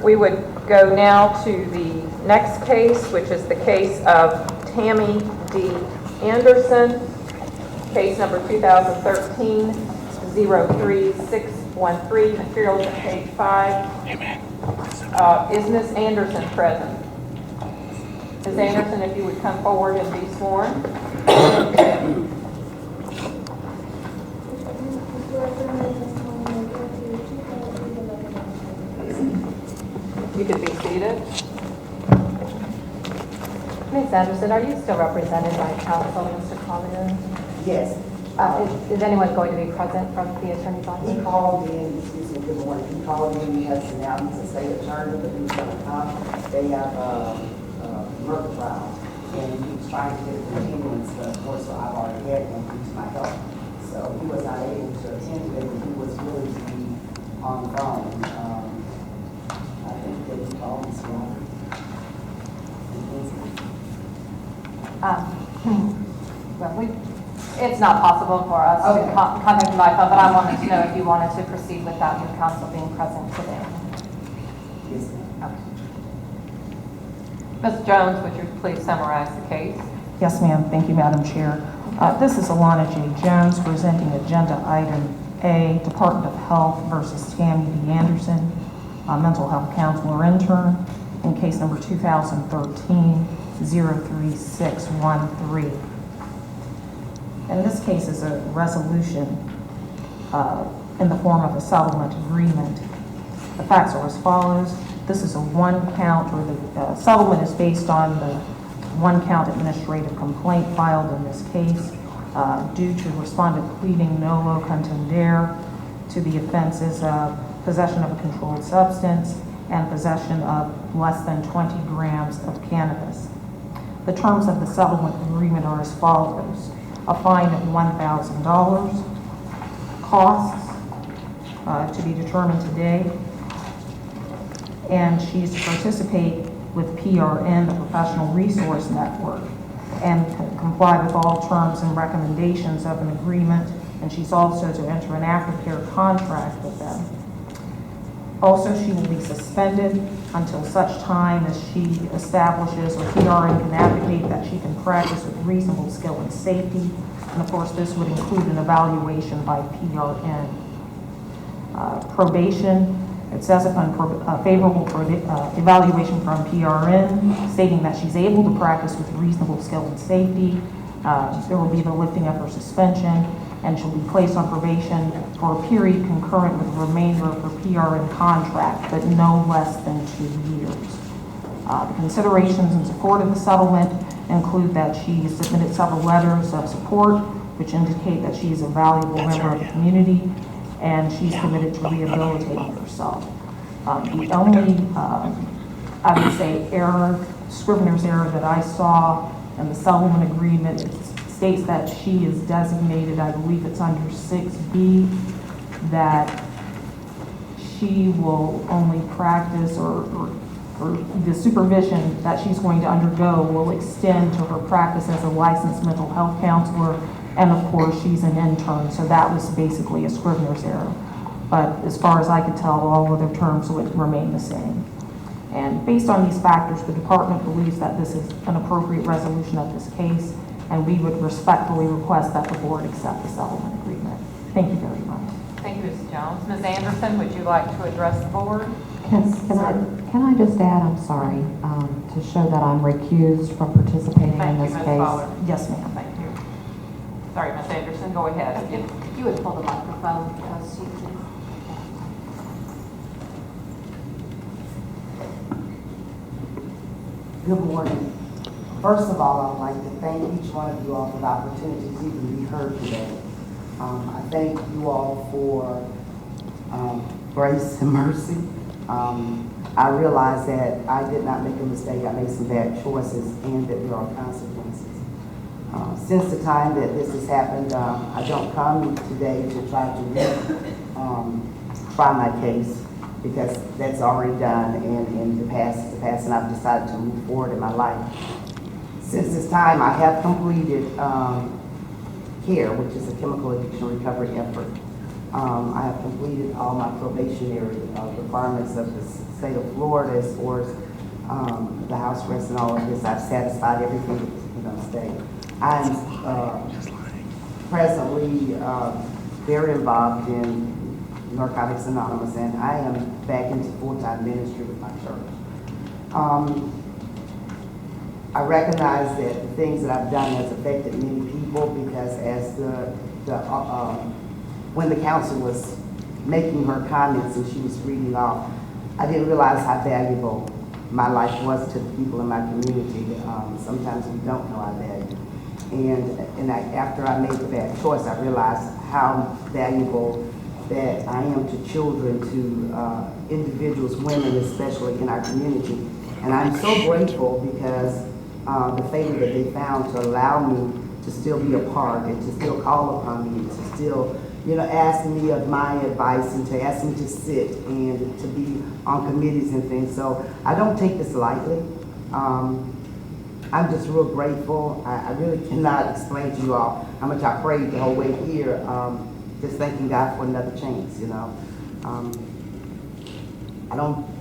We would go now to the next case, which is the case of Tammy D. Anderson, case number 2013-03613, materials at page 5. Is Ms. Anderson present? Ms. Anderson, if you would come forward and be sworn. You could be seated. Ms. Anderson, are you still represented by counsel, Mr. Collier? Yes. Is anyone going to be present from the attorney's office? He called in, excuse me, good morning. He called in, he has now, he's a state attorney, but he's going to come. They have a murder trial, and he was trying to get a continuance, but of course, so I've already had him due to my help. So he was not able to attend today, but he was willing to be on the phone. I think that he called this morning. Well, it's not possible for us to contact by phone, but I wanted to know if you wanted to proceed without your counsel being present today. Yes, ma'am. Ms. Jones, would you please summarize the case? Yes, ma'am. Thank you, Madam Chair. This is Alana J. Jones presenting Agenda Item A, Department of Health versus Tammy D. Anderson, mental health counselor intern, in case number 2013-03613. And this case is a resolution in the form of a settlement agreement. The facts are as follows. This is a one-count, or the settlement is based on the one-count administrative complaint filed in this case due to respondent pleading nolo contendere to the offenses of possession of a controlled substance and possession of less than 20 grams of cannabis. The terms of the settlement agreement are as follows. A fine of $1,000, costs to be determined today, and she's to participate with PRN, the Professional Resource Network, and comply with all terms and recommendations of an agreement, and she's also to enter an aftercare contract with them. Also, she will be suspended until such time as she establishes, or PRN can advocate that she can practice with reasonable skill and safety. And of course, this would include an evaluation by PRN. Probation, it says upon favorable evaluation from PRN, stating that she's able to practice with reasonable skill and safety, there will be the lifting of her suspension, and she'll be placed on probation for a period concurrent with the remainder of her PRN contract, but no less than 2 years. The considerations in support of the settlement include that she submitted several letters of support, which indicate that she is a valuable member of the community, and she's committed to rehabilitating herself. The only, I would say, Scrivener's error that I saw in the settlement agreement, it states that she is designated, I believe it's under 6B, that she will only practice or the supervision that she's going to undergo will extend to her practice as a licensed mental health counselor, and of course she's an intern, so that was basically a Scrivener's error. But as far as I could tell, all other terms would remain the same. And based on these factors, the department believes that this is an appropriate resolution of this case, and we would respectfully request that the board accept the settlement agreement. Thank you very much. Thank you, Ms. Jones. Ms. Anderson, would you like to address the board? Can I just add, I'm sorry, to show that I'm recused from participating in this Ms. case? Fowler. Yes, ma'am. Thank you. Sorry, Ms. Anderson, go ahead. If you would pull the microphone because you can. Good morning. First of all, I'd like to thank each one of you all for the opportunity to even be heard today. I thank you all for grace and mercy. I realize that I did not make a mistake. I made some bad choices and that there are consequences. Since the time that this has happened, I don't come today to try to try my case, because that's already done, and in the past, and I've decided to move forward in my life. Since this time, I have completed CARE, which is a chemical addiction recovery effort. I have completed all my probationary requirements of the state of Florida as far as the house arrest and all of this. I've satisfied everything in the state. I'm presently very involved in Narcotics Anonymous, and I am back into full-time ministry with my church. I recognize that the things that I've done has affected many people because as when the counsel was making her comments and she was reading off, I didn't realize how valuable my life was to the people in my community. Sometimes we don't know our value. And after I made the bad choice, I realized how valuable that I am to children, to individuals, women especially in our community. And I'm so grateful because the favor that they found to allow me to still be a part and to still call upon me, to still, ask me of my advice and to ask me to sit and to be on committees and things. So I don't take this lightly. I'm just real grateful. I really cannot explain to you all how much I prayed the whole way here, just thanking God for another chance,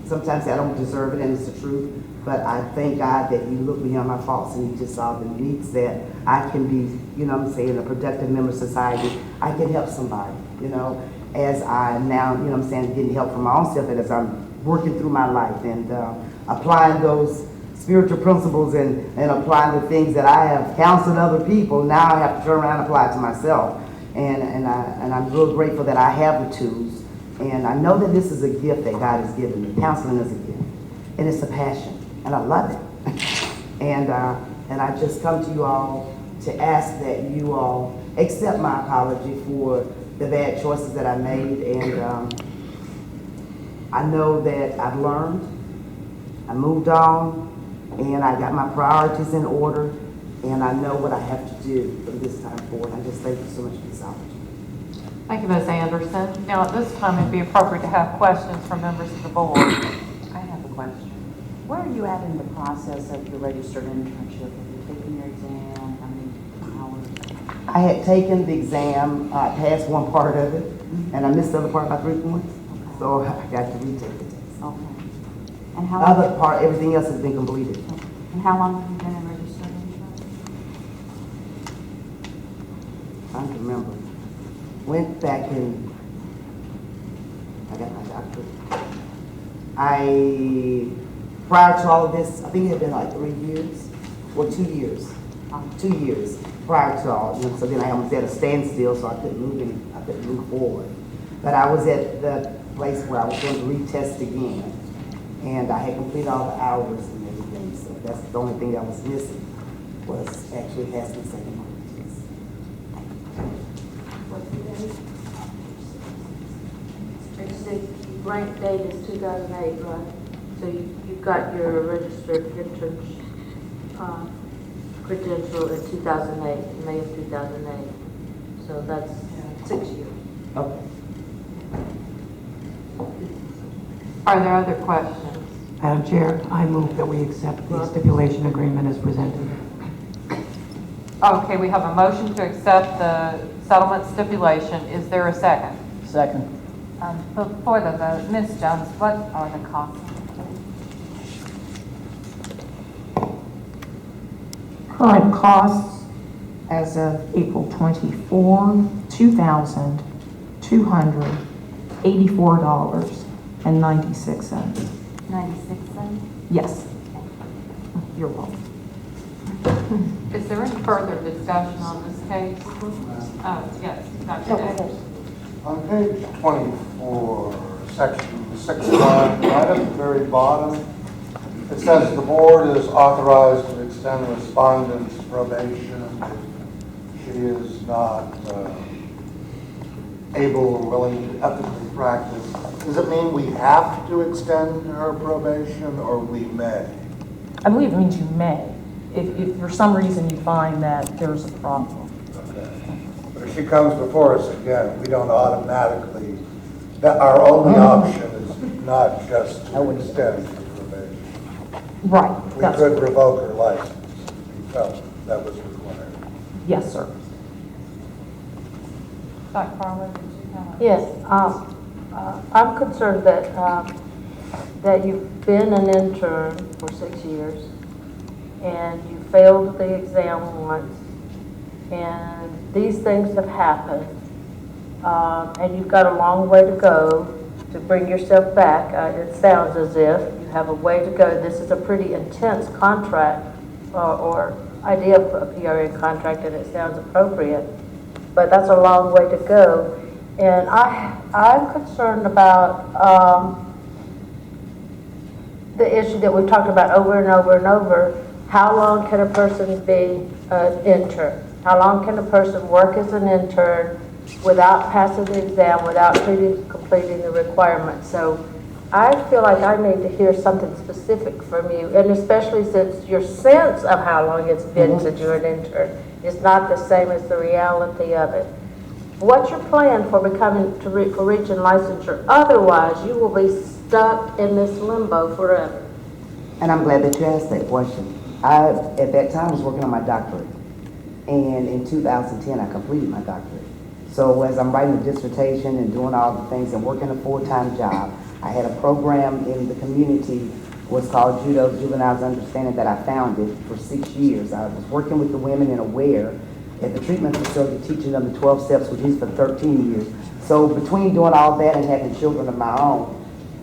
Sometimes I don't deserve it, and it's the truth, but I thank God that you look beyond my faults and you just saw the needs that I can be, a productive member of society. I can help somebody, as I now, getting help from my own self and as I'm working through my life and applying those spiritual principles and applying the things that I have counseled other people. Now I have to turn around and apply it to myself. And I'm real grateful that I have the tools. And I know that this is a gift that God has given me. Counseling is a gift. And it's a passion. And I love it. And I just come to you all to ask that you all accept my apology for the bad choices that I made. And I know that I've learned. I moved on. And I got my priorities in order. And I know what I have to do from this time forward. I just thank you so much for this opportunity. Thank you, Ms. Anderson. Now, at this time, it'd be appropriate to have questions from members of the board. I have a question. Where are you at in the process of your registered internship? Have you taken your exam? How many hours? I had taken the exam, I passed one part of it, and I missed the other part by 3 points. Okay. So I got to retake the test. Okay. And how The long? other part, everything else has been completed. And how long have you been in registered internship? I don't remember. Went back in, I got my doctorate. Prior to all of this, I think it had been like 3 years, or 2 years. 2 years prior to all, so then I was at a standstill, so I couldn't move forward. But I was at the place where I was going to retest again, and I had completed all the hours and everything, so that's the only thing that was missing, was actually passing the second one test. What's the date? It's the rank date is 2008, right? So you got your registered intern credential in 2008, May of 2008. So that's 6 years. Okay. Are there other questions? Madam Chair, I move that we accept the stipulation agreement as presented. Okay, we have a motion to accept the settlement stipulation. Is there a second? Second. Before the vote, Ms. Jones, what are the costs? Current costs as of April 24, $2,284.96. 96 cents? Yes. You're welcome. Is there any further discussion on this case? Yes, Dr. Davis. On page 24, section 6.1, right at the very bottom, it says the board is authorized to extend respondent's probation if she is not able or willing to ethically practice. Does it mean we have to extend her probation, or we may? I believe it means you may, if for some reason you find that there's a problem. Okay. But if she comes before us again, we don't automatically, that our only option is not just to extend her probation. Right. We could revoke her license if we felt that was required. Yes, sir. Dr. Farlow, did you? Yes, I'm concerned that, that you've been an intern for 6 years, and you failed the exam once, and these things have happened, and you've got a long way to go to bring yourself back. It sounds as if you have a way to go. This is a pretty intense contract, or idea of a PRN contract, and it sounds appropriate, but that's a long way to go. And I'm concerned about the issue that we've talked about over and over and over. How long can a person be an intern? How long can a person work as an intern without passing the exam, without completing the requirements? So I feel like I need to hear something specific from you, and especially since your sense of how long it's been since you're an intern is not the same as the reality of it. What's your plan for for reaching licensure? Otherwise, you will be stuck in this limbo forever. And I'm glad that you asked that question. I, at that time, was working on my doctorate. And in 2010, I completed my doctorate. So as I'm writing a dissertation and doing all the things and working a full-time job, I had a program in the community, was called Judo Juveniles Understanding, that I founded for 6 years. I was working with the women in Aware at the treatment facility, teaching them the 12 steps, which is for 13 years. So between doing all that and having children of my own,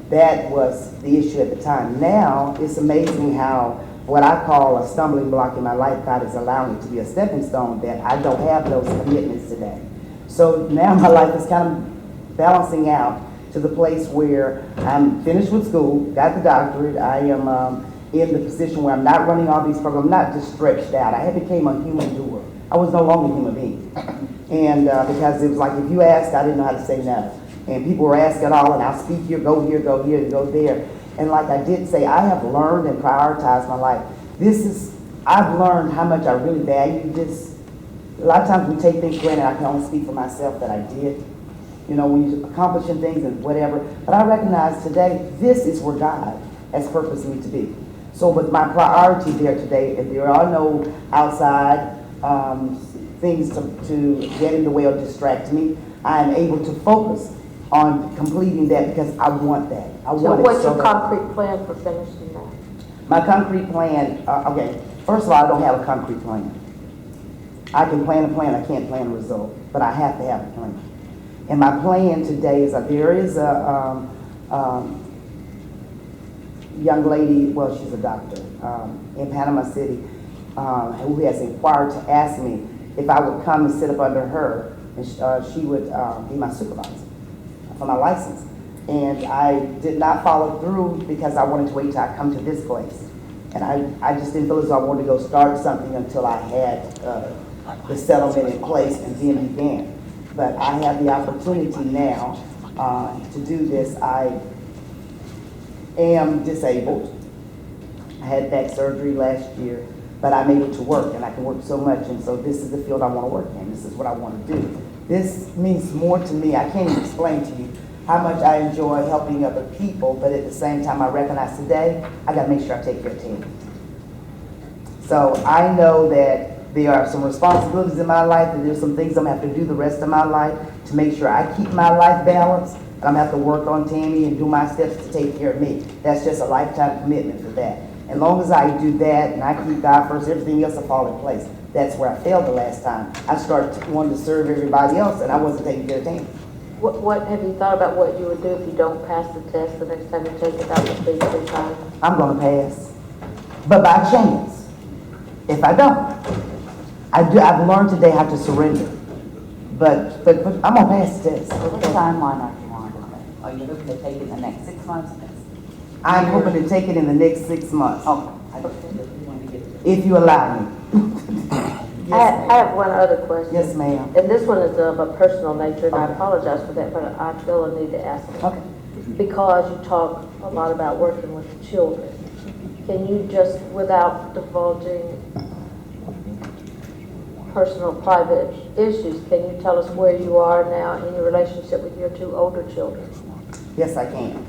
that was the issue at the time. Now, it's amazing how what I call a stumbling block in my life, God is allowing it to be a stepping stone, that I don't have those commitments today. So now my life is kind of balancing out to the place where I'm finished with school, got the doctorate, I am in the position where I'm not running all these programs, I'm not just stretched out. I had became a human doer. I was no longer a human being. And because it was like, if you asked, I didn't know how to say no. And people were asking all, and I'll speak here, go here, and go there. And like I did say, I have learned and prioritized my life. I've learned how much I really value this. A lot of times we take things for granted. I can only speak for myself that I did. You know, when you're accomplishing things and whatever. But I recognize today, this is where God has purposed me to be. So with my priority there today, if there are no outside things to get in the way or distract me, I am able to focus on completing that because I want that. So what's your concrete plan for finishing that? My concrete plan, okay, first of all, I don't have a concrete plan. I can plan a plan, I can't plan a result, but I have to have a plan. And my plan today is that there is a young lady, well, she's a doctor, in Panama City, who has inquired to ask me if I would come and sit up under her, and she would be my supervisor for my license. And I did not follow through because I wanted to wait till I come to this place. And I just didn't feel as though I wanted to go start something until I had the settlement in place and then began. But I have the opportunity now to do this. I am disabled. I had back surgery last year, but I'm able to work, and I can work so much, and so this is the field I want to work in. This is what I want to do. This means more to me. I can't even explain to you how much I enjoy helping other people, but at the same time, I recognize today, I got to make sure I take care of Tammy. So I know that there are some responsibilities in my life, and there's some things I'm going to have to do the rest of my life to make sure I keep my life balanced. And I'm going to have to work on Tammy and do my steps to take care of me. That's just a lifetime commitment for that. As long as I do that and I keep God first, everything else will fall in place. That's where I failed the last time. I started wanting to serve everybody else, and I wasn't taking care of Tammy. What have you thought about what you would do if you don't pass the test the next time you take it out of the 3 times? I'm going to pass, but by chance. If I don't, I've learned today how to surrender. But I'm going to pass the test. What timeline are you on? Are you hoping to take it in the next 6 months? I'm hoping to take it in the next 6 months. Okay. I don't think that we want to get to If you allow me. I have one other question. Yes, ma'am. And this one is of a personal nature, and I apologize for that, but I feel a need to ask it. Okay. Because you talk a lot about working with children, can you just, without divulging personal, private issues, can you tell us where you are now in your relationship with your 2 older children? Yes, I can.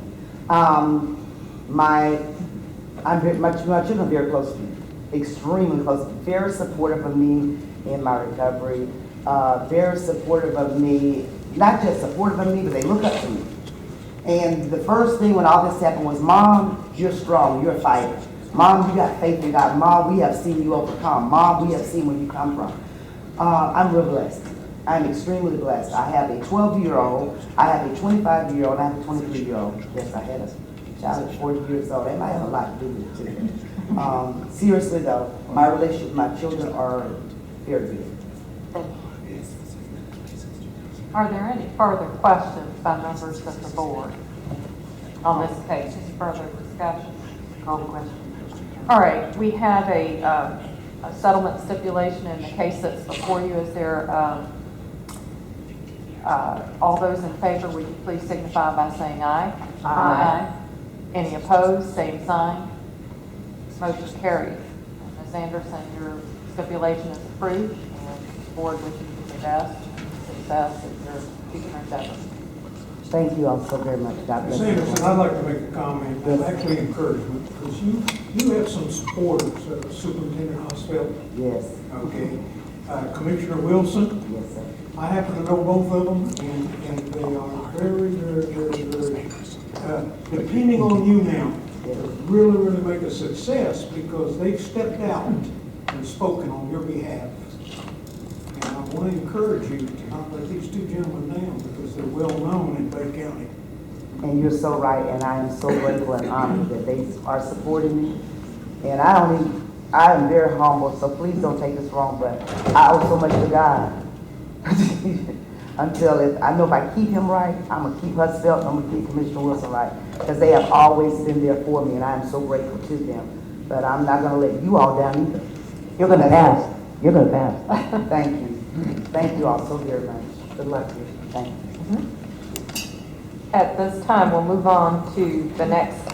My children are very close to me, extremely close, very supportive of me in my recovery, very supportive of me not just supportive of me, but they look up to me. And the first thing when all this happened was, Mom, you're strong, you're a fighter. Mom, you got faith in God. Mom, we have seen you overcome. Mom, we have seen where you come from. I'm real blessed. I'm extremely blessed. I have a 12-year-old, I have a 25-year-old, I have a 23-year-old. Yes, I had a child at 40 years old. That might have a lot to do with it too. Seriously though, my relationship with my children are very good. Are there any further questions by members of the board on this case? Just further discussion? Call the question. All right, we have a settlement stipulation in the case that's before you. Is there, all those in favor, would you please signify by saying aye? Aye. Any opposed, same sign. Motion carries. Ms. Anderson, your stipulation is approved, and the board wishes you the best and success in your future endeavors. Thank you all so very much. God bless Ms. you. Anderson, I'd like to make a comment, and actually encouragement, because you have some supporters at Superintendent Hospital, Yes, okay? Commissioner Wilson, yes, sir. I happen to know both of them, and they are very, depending on you now, to really make a success, because they've stepped out and spoken on your behalf. And I want to encourage you to not let these two gentlemen down, because they're well-known in Bay County. And you're so right, and I am so grateful and honored that they are supporting me. And I am very humble, so please don't take this wrong, but I owe so much to God. I know if I keep him right, I'm gonna keep Husfeld, and I'm gonna keep Commissioner Wilson right, because they have always been there for me, and I am so grateful to them. But I'm not gonna let you all down either. You're gonna pass. You're gonna pass. Thank you. Thank you all so very much. Good luck to you. Thank you. At this time, we'll move on to the next